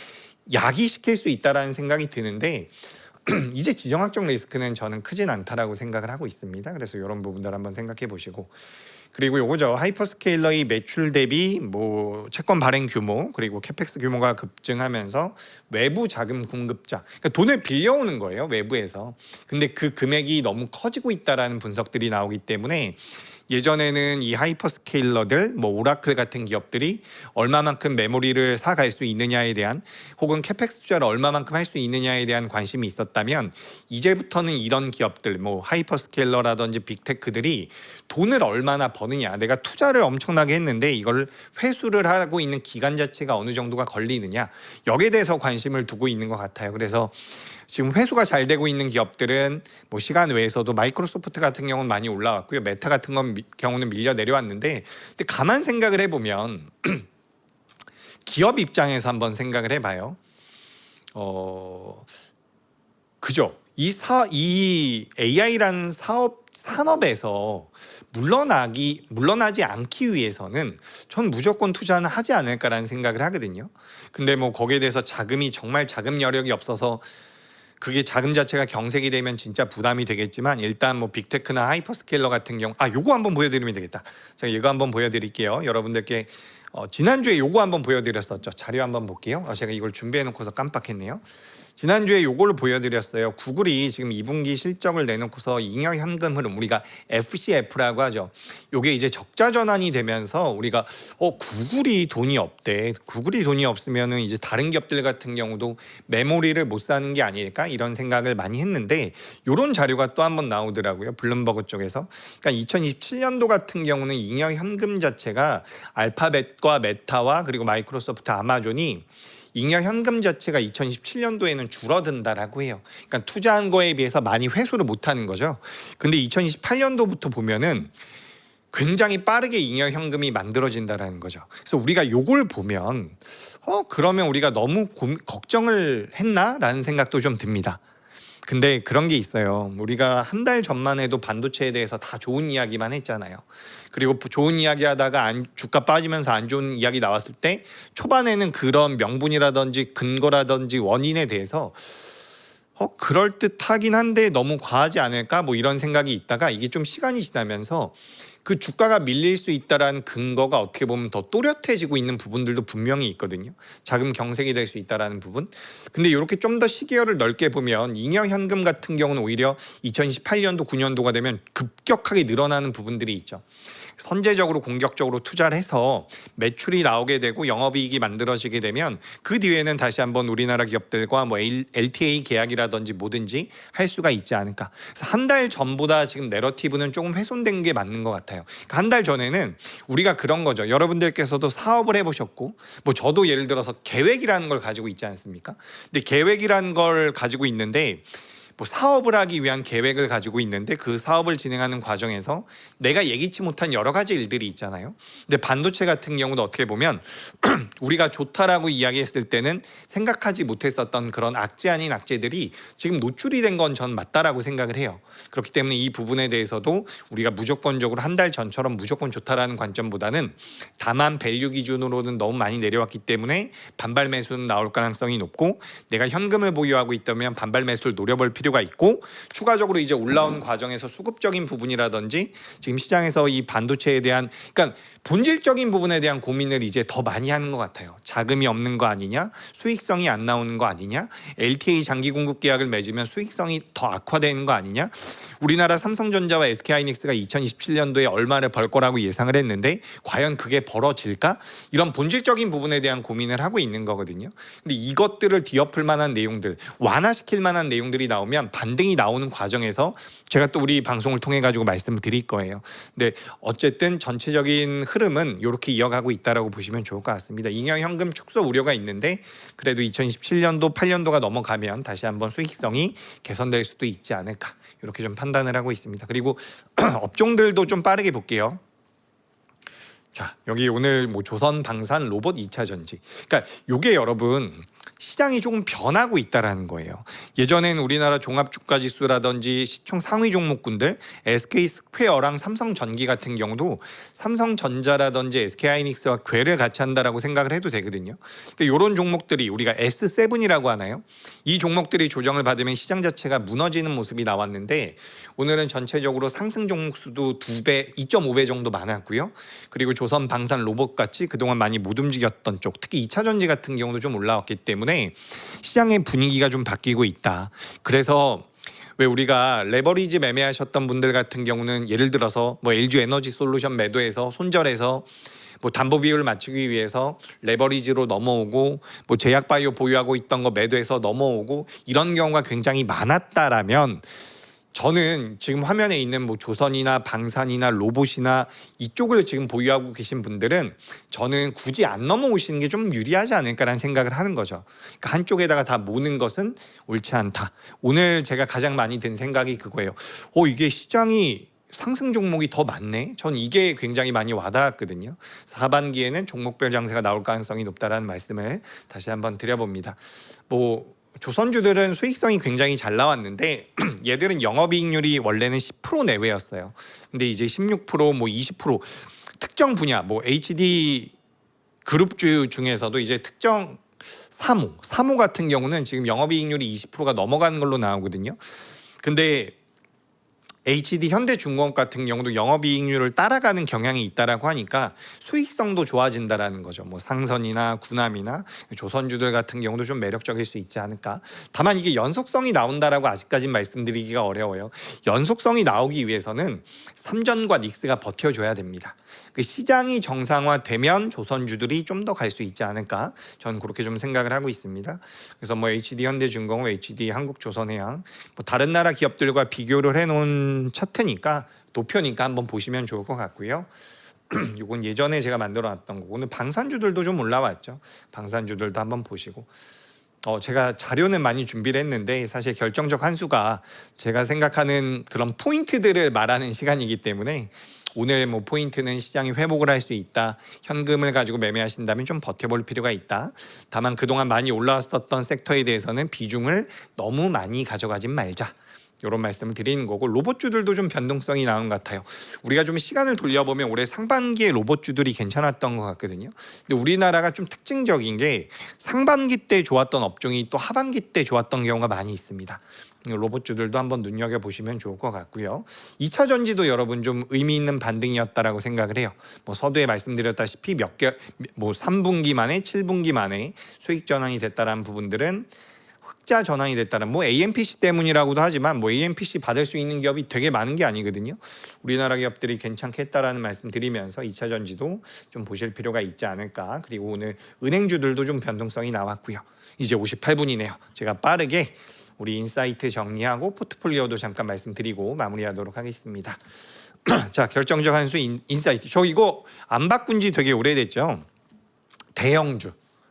[SPEAKER 1] 야기시킬 수 있다라는 생각이 드는데 이제 지정학적 리스크는 저는 크진 않다라고 생각을 하고 있습니다. 그래서 이런 부분들 한번 생각해 보시고 그리고 요거죠. 하이퍼스케일러의 매출 대비 뭐 채권 발행 규모 그리고 캐펙스 규모가 급증하면서 외부 자금 공급자 그러니까 돈을 빌려오는 거예요. 외부에서. 근데 그 금액이 너무 커지고 있다라는 분석들이 나오기 때문에 예전에는 이 하이퍼스케일러들 뭐 오라클 같은 기업들이 얼마만큼 메모리를 사갈 수 있느냐에 대한 혹은 캐펙스 투자를 얼마만큼 할 수 있느냐에 대한 관심이 있었다면 이제부터는 이런 기업들 뭐 하이퍼스케일러라든지 빅테크들이 돈을 얼마나 버느냐 내가 투자를 엄청나게 했는데 이걸 회수를 하고 있는 기간 자체가 어느 정도가 걸리느냐 여기에 대해서 관심을 두고 있는 것 같아요. 그래서 지금 회수가 잘 되고 있는 기업들은 뭐 시간 외에서도 마이크로소프트 같은 경우는 많이 올라왔고요. 메타 같은 경우는 밀려 내려왔는데 근데 가만 생각을 해보면 기업 입장에서 한번 생각을 해봐요. 그죠? 이 AI라는 산업에서 물러나지 않기 위해서는 전 무조건 투자는 하지 않을까라는 생각을 하거든요. 근데 뭐 거기에 대해서 정말 자금 여력이 없어서 그게 자금 자체가 경색이 되면 진짜 부담이 되겠지만 일단 뭐 빅테크나 하이퍼스케일러 같은 경우 요거 한번 보여드리면 되겠다. 제가 이거 한번 보여드릴게요. 여러분들께 지난주에 요거 한번 보여드렸었죠. 자료 한번 볼게요. 제가 이걸 준비해놓고서 깜빡했네요. 지난주에 요걸 보여드렸어요. 구글이 지금 2분기 실적을 내놓고서 잉여 현금 흐름 우리가 FCF라고 하죠. 요게 이제 적자 전환이 되면서 우리가 구글이 돈이 없대. 구글이 돈이 없으면은 이제 다른 기업들 같은 경우도 메모리를 못 사는 게 아닐까 이런 생각을 많이 했는데 요런 자료가 또 한번 나오더라고요. 블룸버그 쪽에서. 그러니까 2027년도 같은 경우는 잉여 현금 자체가 알파벳과 메타와 그리고 마이크로소프트, 아마존이 잉여 현금 자체가 2027년도에는 줄어든다라고 해요. 그러니까 투자한 거에 비해서 많이 회수를 못하는 거죠. 근데 2028년도부터 보면은 굉장히 빠르게 잉여 현금이 만들어진다라는 거죠. 그래서 우리가 요걸 보면 그러면 우리가 너무 걱정을 했나라는 생각도 좀 듭니다. 근데 그런 게 있어요. 우리가 한 달 전만 해도 반도체에 대해서 다 좋은 이야기만 했잖아요. 그리고 좋은 이야기 하다가 주가 빠지면서 안 좋은 이야기 나왔을 때 초반에는 그런 명분이라든지 근거라든지 원인에 대해서 그럴듯하긴 한데 너무 과하지 않을까 뭐 이런 생각이 있다가 이게 좀 시간이 지나면서 그 주가가 밀릴 수 있다라는 근거가 어떻게 보면 더 또렷해지고 있는 부분들도 분명히 있거든요. 자금 경색이 될 수 있다라는 부분. 근데 이렇게 좀 더 시기열을 넓게 보면 잉여 현금 같은 경우는 오히려 2028년도 9년도가 되면 급격하게 늘어나는 부분들이 있죠. 선제적으로 공격적으로 투자를 해서 매출이 나오게 되고 영업이익이 만들어지게 되면 그 뒤에는 다시 한번 우리나라 기업들과 뭐 LTA 계약이라든지 뭐든지 할 수가 있지 않을까. 그래서 한 달 전보다 지금 내러티브는 조금 훼손된 게 맞는 것 같아요. 그러니까 한 달 전에는 우리가 그런 거죠. 여러분들께서도 사업을 해보셨고 뭐 저도 예를 들어서 계획이라는 걸 가지고 있지 않습니까? 근데 계획이라는 걸 가지고 있는데 뭐 사업을 하기 위한 계획을 가지고 있는데 그 사업을 진행하는 과정에서 내가 예기치 못한 여러 가지 일들이 있잖아요. 근데 반도체 같은 경우도 어떻게 보면 우리가 좋다라고 이야기했을 때는 생각하지 못했었던 그런 악재 아닌 악재들이 지금 노출이 된 건 전 맞다라고 생각을 해요. 그렇기 때문에 이 부분에 대해서도 우리가 무조건적으로 한 달 전처럼 무조건 좋다라는 관점보다는 다만 밸류 기준으로는 너무 많이 내려왔기 때문에 반발 매수는 나올 가능성이 높고 내가 현금을 보유하고 있다면 반발 매수를 노려볼 필요가 있고 추가적으로 이제 올라온 과정에서 수급적인 부분이라든지 지금 시장에서 이 반도체에 대한 그러니까 본질적인 부분에 대한 고민을 이제 더 많이 하는 것 같아요. 자금이 없는 거 아니냐, 수익성이 안 나오는 거 아니냐, LTA 장기 공급 계약을 맺으면 수익성이 더 악화되는 거 아니냐. 우리나라 삼성전자와 SK하이닉스가 2027년도에 얼마를 벌 거라고 예상을 했는데 과연 그게 벌어질까? 이런 본질적인 부분에 대한 고민을 하고 있는 거거든요. 근데 이것들을 뒤엎을 만한 내용들, 완화시킬 만한 내용들이 나오면 나오면 반등이 나오는 과정에서 제가 또 우리 방송을 통해 가지고 말씀을 드릴 거예요. 근데 어쨌든 전체적인 흐름은 이렇게 이어가고 있다라고 보시면 좋을 것 같습니다. 잉여 현금 축소 우려가 있는데 그래도 2027년도 8년도가 넘어가면 다시 한번 수익성이 개선될 수도 있지 않을까 이렇게 좀 판단을 하고 있습니다. 그리고 업종들도 좀 빠르게 볼게요. 자, 여기 오늘 뭐 조선, 방산, 로봇, 2차 전지. 그러니까 요게 여러분 시장이 조금 변하고 있다라는 거예요. 예전엔 우리나라 종합주가지수라든지 시총 상위 종목군들 SK스퀘어랑 삼성전기 같은 경우도 삼성전자라든지 SK하이닉스와 궤를 같이 한다라고 생각을 해도 되거든요. 그러니까 이런 종목들이 우리가 S7이라고 하나요? 이 종목들이 조정을 받으면 시장 자체가 무너지는 모습이 나왔는데 오늘은 전체적으로 상승 종목 수도 2배, 2.5배 정도 많았고요. 그리고 조선, 방산, 로봇 같이 그동안 많이 못 움직였던 쪽, 특히 2차 전지 같은 경우도 좀 올라왔기 때문에 시장의 분위기가 좀 바뀌고 있다. 그래서 왜 우리가 레버리지 매매하셨던 분들 같은 경우는 예를 들어서 뭐 LG 에너지 솔루션 매도해서 손절해서 뭐 담보 비율을 맞추기 위해서 레버리지로 넘어오고 뭐 제약바이오 보유하고 있던 거 매도해서 넘어오고 이런 경우가 굉장히 많았다라면 저는 지금 화면에 있는 뭐 조선이나 방산이나 로봇이나 이쪽을 지금 보유하고 계신 분들은 저는 굳이 안 넘어오시는 게 좀 유리하지 않을까라는 생각을 하는 거죠. 그러니까 한쪽에다가 다 모는 것은 옳지 않다. 오늘 제가 가장 많이 든 생각이 그거예요. 이게 시장이 상승 종목이 더 많네. 전 이게 굉장히 많이 와닿았거든요. 하반기에는 종목별 장세가 나올 가능성이 높다라는 말씀을 다시 한번 드려봅니다. 뭐 조선주들은 수익성이 굉장히 잘 나왔는데 얘들은 영업이익률이 원래는 10% 내외였어요. 근데 이제 16%, 뭐 20% 특정 분야, 뭐 HD 그룹주 중에서도 이제 특정 사모 같은 경우는 지금 영업이익률이 20%가 넘어가는 걸로 나오거든요. 근데 HD 현대중공업 같은 경우도 영업이익률을 따라가는 경향이 있다라고 하니까 수익성도 좋아진다라는 거죠. 뭐 상선이나 군함이나 조선주들 같은 경우도 좀 매력적일 수 있지 않을까. 다만 이게 연속성이 나온다라고 아직까지는 말씀드리기가 어려워요. 연속성이 나오기 위해서는 삼전과 닉스가 버텨줘야 됩니다. 그 시장이 정상화되면 조선주들이 좀 더 갈 수 있지 않을까. 저는 그렇게 좀 생각을 하고 있습니다. 그래서 뭐 HD 현대중공업, HD 한국조선해양, 뭐 다른 나라 기업들과 비교를 해놓은 차트니까 도표니까 한번 보시면 좋을 것 같고요. 이건 예전에 제가 만들어놨던 거고 오늘 방산주들도 좀 올라왔죠. 방산주들도 한번 보시고. 제가 자료는 많이 준비를 했는데 사실 결정적 한 수가 제가 생각하는 그런 포인트들을 말하는 시간이기 때문에 오늘 뭐 포인트는 시장이 회복을 할 수 있다. 현금을 가지고 매매하신다면 좀 버텨볼 필요가 있다. 다만 그동안 많이 올라왔었던 섹터에 대해서는 비중을 너무 많이 가져가진 말자. 이런 말씀을 드리는 거고 로봇주들도 좀 변동성이 나온 것 같아요. 우리가 좀 시간을 돌려보면 올해 상반기에 로봇주들이 괜찮았던 것 같거든요. 근데 우리나라가 좀 특징적인 게 상반기 때 좋았던 업종이 또 하반기 때 좋았던 경우가 많이 있습니다. 로봇주들도 한번 눈여겨보시면 좋을 것 같고요. 2차 전지도 여러분 좀 의미 있는 반등이었다라고 생각을 해요. 뭐 서두에 말씀드렸다시피 뭐 3분기 만에 7분기 만에 수익 전환이 됐다라는 부분들은 흑자 전환이 됐다는 뭐 AMPC 때문이라고도 하지만 뭐 AMPC 받을 수 있는 기업이 되게 많은 게 아니거든요. 우리나라 기업들이 괜찮겠다라는 말씀 드리면서 2차 전지도 좀 보실 필요가 있지 않을까. 그리고 오늘 은행주들도 좀 변동성이 나왔고요. 이제 58분이네요. 제가 빠르게 우리 인사이트 정리하고 포트폴리오도 잠깐 말씀드리고 마무리하도록 하겠습니다. 자, 결정적 한 수 인사이트. 저 이거 안 바꾼 지 되게 오래됐죠.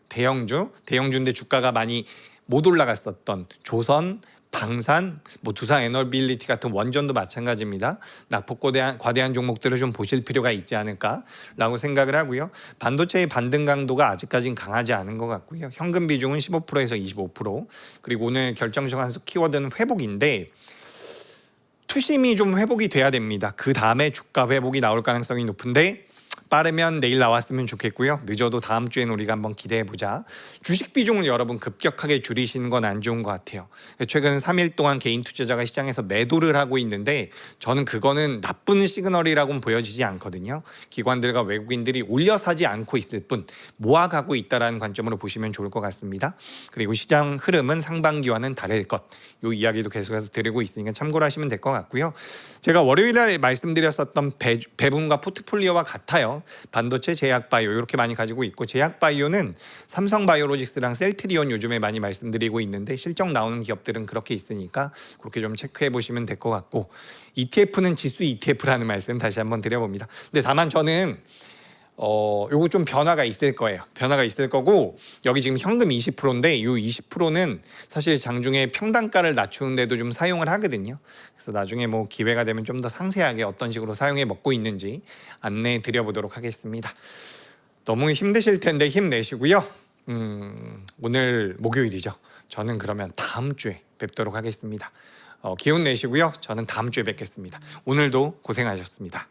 [SPEAKER 1] 대형주인데 주가가 많이 못 올라갔었던 조선, 방산, 뭐 두산 에너빌리티 같은 원전도 마찬가지입니다. 낙폭 과대한 종목들을 좀 보실 필요가 있지 않을까라고 생각을 하고요. 반도체의 반등 강도가 아직까지는 강하지 않은 것 같고요. 현금 비중은 15%에서 25%. 그리고 오늘 결정적 한 수 키워드는 회복인데 투심이 좀 회복이 돼야 됩니다. 그 다음에 주가 회복이 나올 가능성이 높은데 빠르면 내일 나왔으면 좋겠고요. 늦어도 다음 주에는 우리가 한번 기대해보자. 주식 비중을 여러분 급격하게 줄이시는 건 안 좋은 것 같아요. 최근 3일 동안 개인 투자자가 시장에서 매도를 하고 있는데 저는 그거는 나쁜 시그널이라고는 보여지지 않거든요. 기관들과 외국인들이 올려 사지 않고 있을 뿐 모아가고 있다는 관점으로 보시면 좋을 것 같습니다. 그리고 시장 흐름은 상반기와는 다를 것. 이 이야기도 계속해서 드리고 있으니까 참고를 하시면 될 것 같고요. 제가 월요일에 말씀드렸었던 배분과 포트폴리오와 같아요. 있어요. 반도체, 제약바이오 이렇게 많이 가지고 있고, 제약바이오는 삼성바이오로직스랑 셀트리온 요즘에 많이 말씀드리고 있는데 실적 나오는 기업들은 그렇게 있으니까 그렇게 좀 체크해 보시면 될 것 같고, ETF는 지수 ETF라는 말씀 다시 한번 드려봅니다. 근데 다만 저는 요거 좀 변화가 있을 거예요. 변화가 있을 거고, 여기 지금 현금 20%인데 이 20%는 사실 장중에 평단가를 낮추는데도 좀 사용을 하거든요. 그래서 나중에 뭐 기회가 되면 좀 더 상세하게 어떤 식으로 사용해 먹고 있는지 안내해 드려보도록 하겠습니다. 너무 힘드실 텐데 힘내시고요. 오늘 목요일이죠. 저는 그러면 다음 주에 뵙도록 하겠습니다. 기운 내시고요. 저는 다음 주에 뵙겠습니다. 오늘도 고생하셨습니다.